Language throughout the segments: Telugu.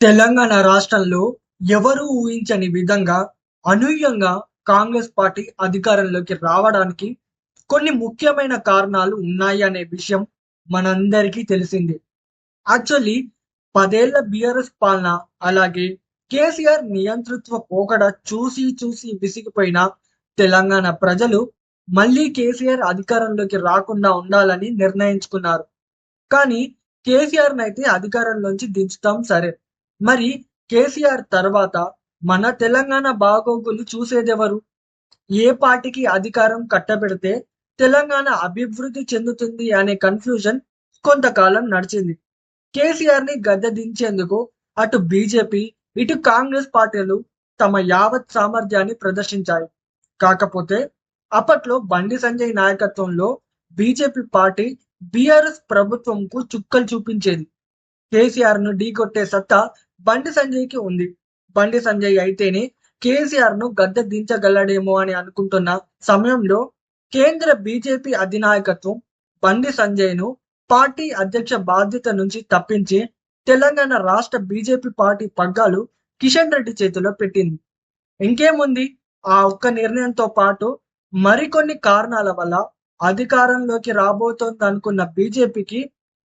తెలంగాణ రాష్ట్రంలో ఎవరూ ఊహించని విధంగా అనూహ్యంగా కాంగ్రెస్ పార్టీ అధికారంలోకి రావడానికి కొన్ని ముఖ్యమైన కారణాలు ఉన్నాయి అనే విషయం మనందరికీ తెలిసిందే. యాక్చువల్లీ 10 ఏళ్ల బీఆర్ఎస్ పాలన, అలాగే కేసీఆర్ నియంతృత్వ పోకడ చూసి చూసి విసిగిపోయిన తెలంగాణ ప్రజలు మళ్ళీ కేసీఆర్ అధికారంలోకి రాకుండా ఉండాలని నిర్ణయించుకున్నారు. కానీ కేసీఆర్‌నైతే అధికారంలోంచి దించుతాం సరే. మరి కేసీఆర్ తర్వాత మన తెలంగాణ బాగోగులు చూసేదెవరు? ఏ పార్టీకి అధికారం కట్టబెడితే తెలంగాణ అభివృద్ధి చెందుతుంది అనే కన్‌ఫ్యూజన్ కొంతకాలం నడిచింది. కేసీఆర్‌ని గద్దె దించేందుకు అటు బీజేపీ, ఇటు కాంగ్రెస్ పార్టీలు తమ యావత్ సామర్థ్యాన్ని ప్రదర్శించాయి. కాకపోతే అప్పట్లో బండి సంజయ్ నాయకత్వంలో బీజేపీ పార్టీ బీఆర్ఎస్ ప్రభుత్వంకు చుక్కలు చూపించేది. కేసీఆర్‌ను ఢీకొట్టే సత్తా బండి సంజయ్‌కి ఉంది. బండి సంజయ్ అయితేనే కేసీఆర్‌ను గద్దె దించగలడేమో అని అనుకుంటున్న సమయంలో కేంద్ర బీజేపీ అధినాయకత్వం బండి సంజయ్‌ను పార్టీ అధ్యక్ష బాధ్యత నుంచి తప్పించి తెలంగాణ రాష్ట్ర బీజేపీ పార్టీ పగ్గాలు కిషన్ రెడ్డి చేతిలో పెట్టింది. ఇంకేముంది, ఆ ఒక్క నిర్ణయంతో పాటు మరికొన్ని కారణాల వల్ల అధికారంలోకి రాబోతోందనుకున్న బీజేపీకి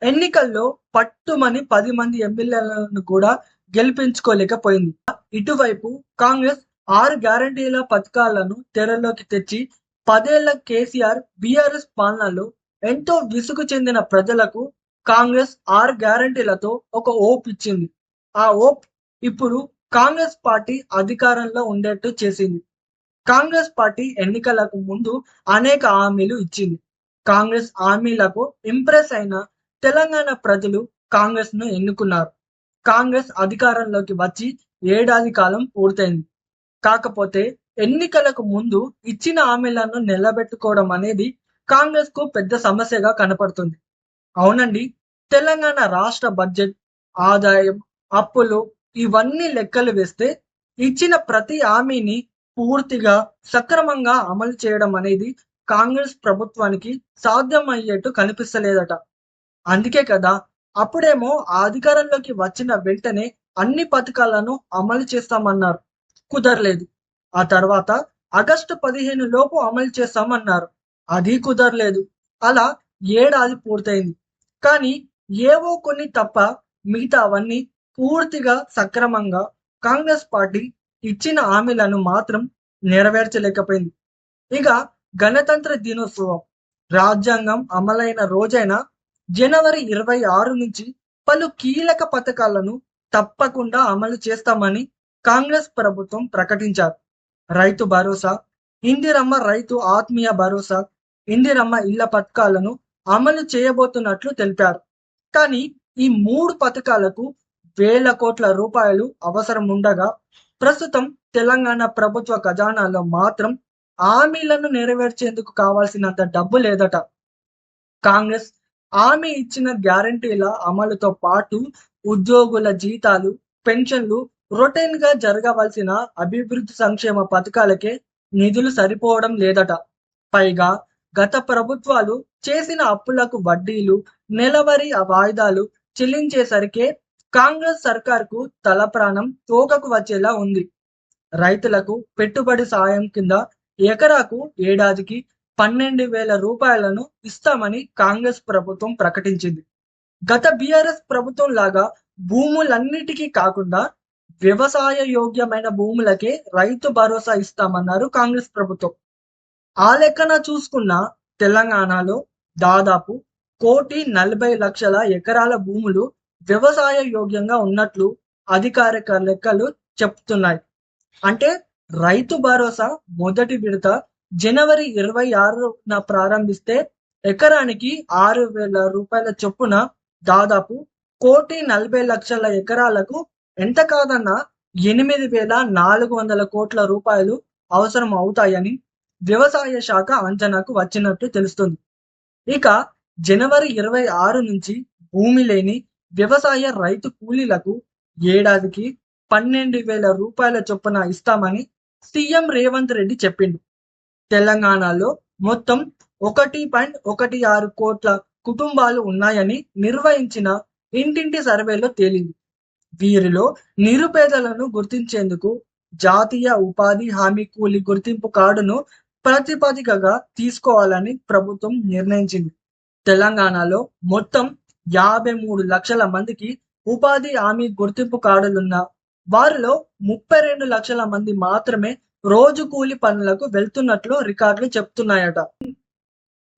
ఎన్నికల్లో పట్టుమని 10 మంది ఎమ్మెల్యేలను కూడా గెలిపించుకోలేకపోయింది. ఇటువైపు కాంగ్రెస్ 6 గ్యారంటీల పథకాలను తెరలోకి తెచ్చి 10 ఏళ్ల కేసీఆర్ బీఆర్ఎస్ పాలనలో ఎంతో విసుగు చెందిన ప్రజలకు కాంగ్రెస్ 6 గ్యారంటీలతో ఒక హోప్ ఇచ్చింది. ఆ హోప్ ఇప్పుడు కాంగ్రెస్ పార్టీ అధికారంలో ఉండేట్టు చేసింది. కాంగ్రెస్ పార్టీ ఎన్నికలకు ముందు అనేక హామీలు ఇచ్చింది. కాంగ్రెస్ హామీలకు ఇంప్రెస్ అయిన తెలంగాణ ప్రజలు కాంగ్రెస్ ను ఎన్నుకున్నారు. కాంగ్రెస్ అధికారంలోకి వచ్చి ఏడాది కాలం పూర్తయింది. కాకపోతే ఎన్నికలకు ముందు ఇచ్చిన హామీలను నిలబెట్టుకోవడం అనేది కాంగ్రెస్ కు పెద్ద సమస్యగా కనపడుతుంది. అవునండి, తెలంగాణ రాష్ట్ర బడ్జెట్, ఆదాయం, అప్పులు ఇవన్నీ లెక్కలు వేస్తే ఇచ్చిన ప్రతి హామీని పూర్తిగా సక్రమంగా అమలు చేయడం అనేది కాంగ్రెస్ ప్రభుత్వానికి సాధ్యమయ్యేట్టు కనిపిస్తలేదట. అందుకే కదా అప్పుడేమో ఆ అధికారంలోకి వచ్చిన వెంటనే అన్ని పథకాలను అమలు చేస్తామన్నారు. కుదరలేదు. ఆ తర్వాత ఆగస్టు 15 లోపు అమలు చేస్తామన్నారు. అది కుదరలేదు. అలా ఏడాది పూర్తయింది. కానీ ఏవో కొన్ని తప్ప మిగతావన్నీ పూర్తిగా సక్రమంగా కాంగ్రెస్ పార్టీ ఇచ్చిన హామీలను మాత్రం నెరవేర్చలేకపోయింది. ఇక గణతంత్ర దినోత్సవం, రాజ్యాంగం అమలైన రోజైన జనవరి 26 నుంచి పలు కీలక పథకాలను తప్పకుండా అమలు చేస్తామని కాంగ్రెస్ ప్రభుత్వం ప్రకటించారు. రైతు భరోసా, ఇందిరమ్మ రైతు ఆత్మీయ భరోసా, ఇందిరమ్మ ఇళ్ల పథకాలను అమలు చేయబోతున్నట్లు తెలిపారు. కానీ ఈ 3 పథకాలకు వేల కోట్ల రూపాయలు అవసరం ఉండగా ప్రస్తుతం తెలంగాణ ప్రభుత్వ ఖజానాలో మాత్రం హామీలను నెరవేర్చేందుకు కావాల్సినంత డబ్బు లేదట. కాంగ్రెస్ హామీ ఇచ్చిన గ్యారంటీల అమలుతో పాటు ఉద్యోగుల జీతాలు, పెన్షన్లు, రొటీన్ గా జరగవలసిన అభివృద్ధి సంక్షేమ పథకాలకే నిధులు సరిపోవడం లేదట. పైగా గత ప్రభుత్వాలు చేసిన అప్పులకు వడ్డీలు, నెలవారీ వాయిదాలు చెల్లించేసరికే కాంగ్రెస్ సర్కార్కు తలప్రాణం తోకకు వచ్చేలా ఉంది. రైతులకు పెట్టుబడి సాయం కింద ఎకరాకు ఏడాదికి 12,000 రూపాయలను ఇస్తామని కాంగ్రెస్ ప్రభుత్వం ప్రకటించింది. గత బీఆర్ఎస్ ప్రభుత్వం లాగా భూములన్నిటికీ కాకుండా వ్యవసాయ యోగ్యమైన భూములకే రైతు భరోసా ఇస్తామన్నారు కాంగ్రెస్ ప్రభుత్వం. ఆ లెక్కన చూసుకున్న తెలంగాణలో దాదాపు 1,40,00,000 ఎకరాల భూములు వ్యవసాయ యోగ్యంగా ఉన్నట్లు అధికారిక లెక్కలు చెప్తున్నాయి. అంటే రైతు భరోసా మొదటి విడత జనవరి 26న ప్రారంభిస్తే ఎకరానికి 6,000 రూపాయల చొప్పున దాదాపు 1,40,00,000 ఎకరాలకు ఎంత కాదన్నా 8,400 కోట్ల రూపాయలు అవసరం అవుతాయని వ్యవసాయ శాఖ అంచనాకు వచ్చినట్టు తెలుస్తుంది. ఇక జనవరి 26 నుంచి భూమి లేని వ్యవసాయ రైతు కూలీలకు ఏడాదికి 12,000 రూపాయల చొప్పున ఇస్తామని సీఎం రేవంత్ రెడ్డి చెప్పిండు. తెలంగాణలో మొత్తం 1.16 కోట్ల కుటుంబాలు ఉన్నాయని నిర్వహించిన ఇంటింటి సర్వేలో తేలింది. వీరిలో నిరుపేదలను గుర్తించేందుకు జాతీయ ఉపాధి హామీ కూలీ గుర్తింపు కార్డును ప్రాతిపదికగా తీసుకోవాలని ప్రభుత్వం నిర్ణయించింది. తెలంగాణలో మొత్తం 53 లక్షల మందికి ఉపాధి హామీ గుర్తింపు కార్డులున్న వారిలో 32 లక్షల మంది మాత్రమే రోజు కూలి పనులకు వెళ్తున్నట్లు రికార్డులు చెప్తున్నాయట.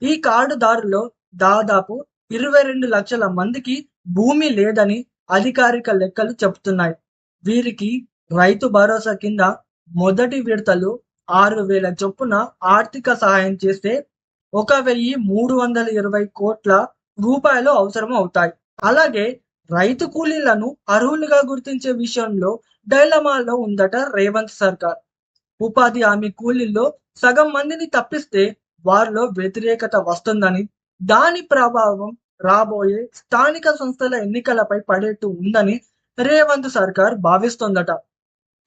ఈ కార్డుదారుల్లో దాదాపు 22 లక్షల మందికి భూమి లేదని అధికారిక లెక్కలు చెబుతున్నాయి. వీరికి రైతు భరోసా కింద మొదటి విడతలు 6,000 చొప్పున ఆర్థిక సహాయం చేస్తే 1,320 కోట్ల రూపాయలు అవసరం అవుతాయి. అలాగే రైతు కూలీలను అర్హులుగా గుర్తించే విషయంలో డైలమాలో ఉందట రేవంత్ సర్కార్. ఉపాధి హామీ కూలీల్లో సగం మందిని తప్పిస్తే వారిలో వ్యతిరేకత వస్తుందని, దాని ప్రభావం రాబోయే స్థానిక సంస్థల ఎన్నికలపై పడేట్టు ఉందని రేవంత్ సర్కార్ భావిస్తోందట.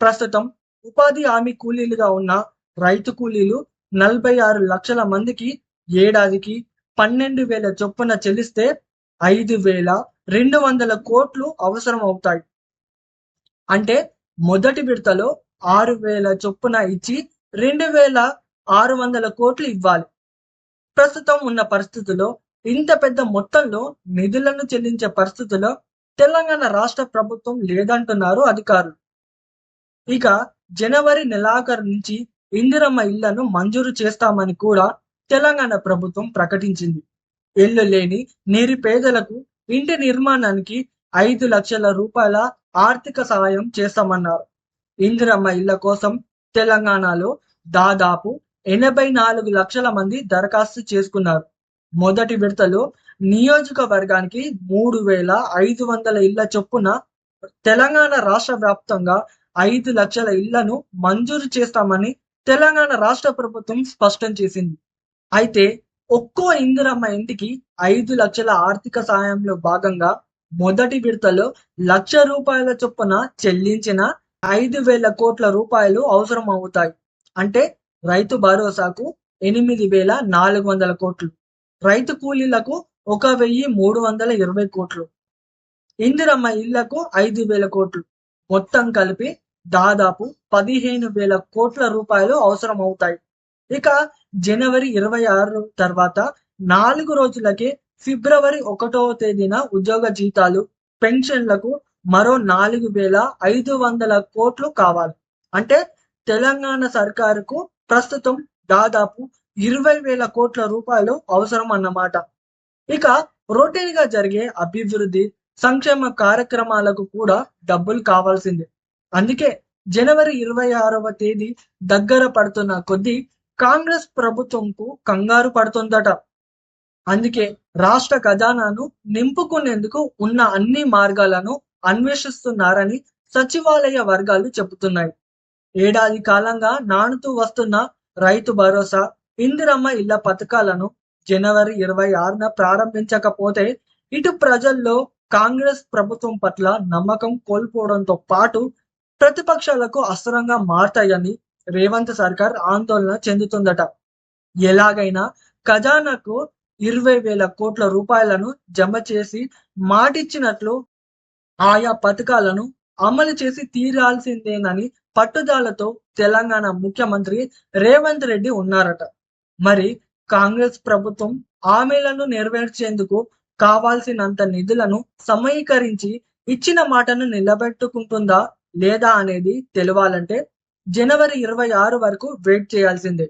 ప్రస్తుతం ఉపాధి హామీ కూలీలుగా ఉన్న రైతు కూలీలు 46 లక్షల మందికి ఏడాదికి 12,000 చొప్పున చెల్లిస్తే 5,200 కోట్లు అవసరం అవుతాయి. అంటే మొదటి విడతలో 6,000 చొప్పున ఇచ్చి 2,600 కోట్లు ఇవ్వాలి. ప్రస్తుతం ఉన్న పరిస్థితుల్లో ఇంత పెద్ద మొత్తంలో నిధులను చెల్లించే పరిస్థితుల్లో తెలంగాణ రాష్ట్ర ప్రభుత్వం లేదంటున్నారు అధికారులు. ఇక జనవరి నెలాఖరు నుంచి ఇందిరమ్మ ఇళ్లను మంజూరు చేస్తామని కూడా తెలంగాణ ప్రభుత్వం ప్రకటించింది. ఇల్లు లేని నిరుపేదలకు ఇంటి నిర్మాణానికి 5 లక్షల రూపాయల ఆర్థిక సహాయం చేస్తామన్నారు. ఇందిరమ్మ ఇళ్ల కోసం తెలంగాణలో దాదాపు 84 లక్షల మంది దరఖాస్తు చేసుకున్నారు. మొదటి విడతలో నియోజకవర్గానికి 3,500 ఇళ్ల చొప్పున తెలంగాణ రాష్ట్ర వ్యాప్తంగా 5 లక్షల ఇళ్లను మంజూరు చేస్తామని తెలంగాణ రాష్ట్ర ప్రభుత్వం స్పష్టం చేసింది. అయితే ఒక్కో ఇందిరమ్మ ఇంటికి 5 లక్షల ఆర్థిక సాయంలో భాగంగా మొదటి విడతలో 1,00,000 రూపాయల చొప్పున చెల్లించిన 5,000 కోట్ల రూపాయలు అవసరం అవుతాయి. అంటే రైతు భరోసాకు 8,400 కోట్లు, రైతు కూలీలకు 1,320 కోట్లు, ఇందిరమ్మ ఇళ్లకు 5,000 కోట్లు, మొత్తం కలిపి దాదాపు 15,000 కోట్ల రూపాయలు అవసరం అవుతాయి. ఇక జనవరి 26 తర్వాత 4 రోజులకే ఫిబ్రవరి 1వ తేదీన ఉద్యోగ జీతాలు, పెన్షన్లకు మరో 4,500 కోట్లు కావాలి. అంటే తెలంగాణ సర్కారుకు ప్రస్తుతం దాదాపు 20,000 కోట్ల రూపాయలు అవసరం అన్నమాట. ఇక రొటీన్ గా జరిగే అభివృద్ధి సంక్షేమ కార్యక్రమాలకు కూడా డబ్బులు కావాల్సిందే. అందుకే జనవరి 26వ తేదీ దగ్గర పడుతున్న కొద్దీ కాంగ్రెస్ ప్రభుత్వంకు కంగారు పడుతుందట. అందుకే రాష్ట్ర ఖజానాను నింపుకునేందుకు ఉన్న అన్ని మార్గాలను అన్వేషిస్తున్నారని సచివాలయ వర్గాలు చెబుతున్నాయి. ఏడాది కాలంగా నానుతూ వస్తున్న రైతు భరోసా, ఇందిరమ్మ ఇళ్ల పథకాలను జనవరి 26న ప్రారంభించకపోతే ఇటు ప్రజల్లో కాంగ్రెస్ ప్రభుత్వం పట్ల నమ్మకం కోల్పోవడంతో పాటు ప్రతిపక్షాలకు అస్త్రంగా మారతాయని రేవంత్ సర్కార్ ఆందోళన చెందుతుందట. ఎలాగైనా ఖజానాకు 20,000 కోట్ల రూపాయలను జమ చేసి మాటిచ్చినట్లు ఆయా పథకాలను అమలు చేసి తీరాల్సిందేనని పట్టుదలతో తెలంగాణ ముఖ్యమంత్రి రేవంత్ రెడ్డి ఉన్నారట. మరి కాంగ్రెస్ ప్రభుత్వం హామీలను నెరవేర్చేందుకు కావాల్సినంత నిధులను సమీకరించి ఇచ్చిన మాటను నిలబెట్టుకుంటుందా లేదా అనేది తెలవాలంటే జనవరి 26 వరకు వెయిట్ చేయాల్సిందే.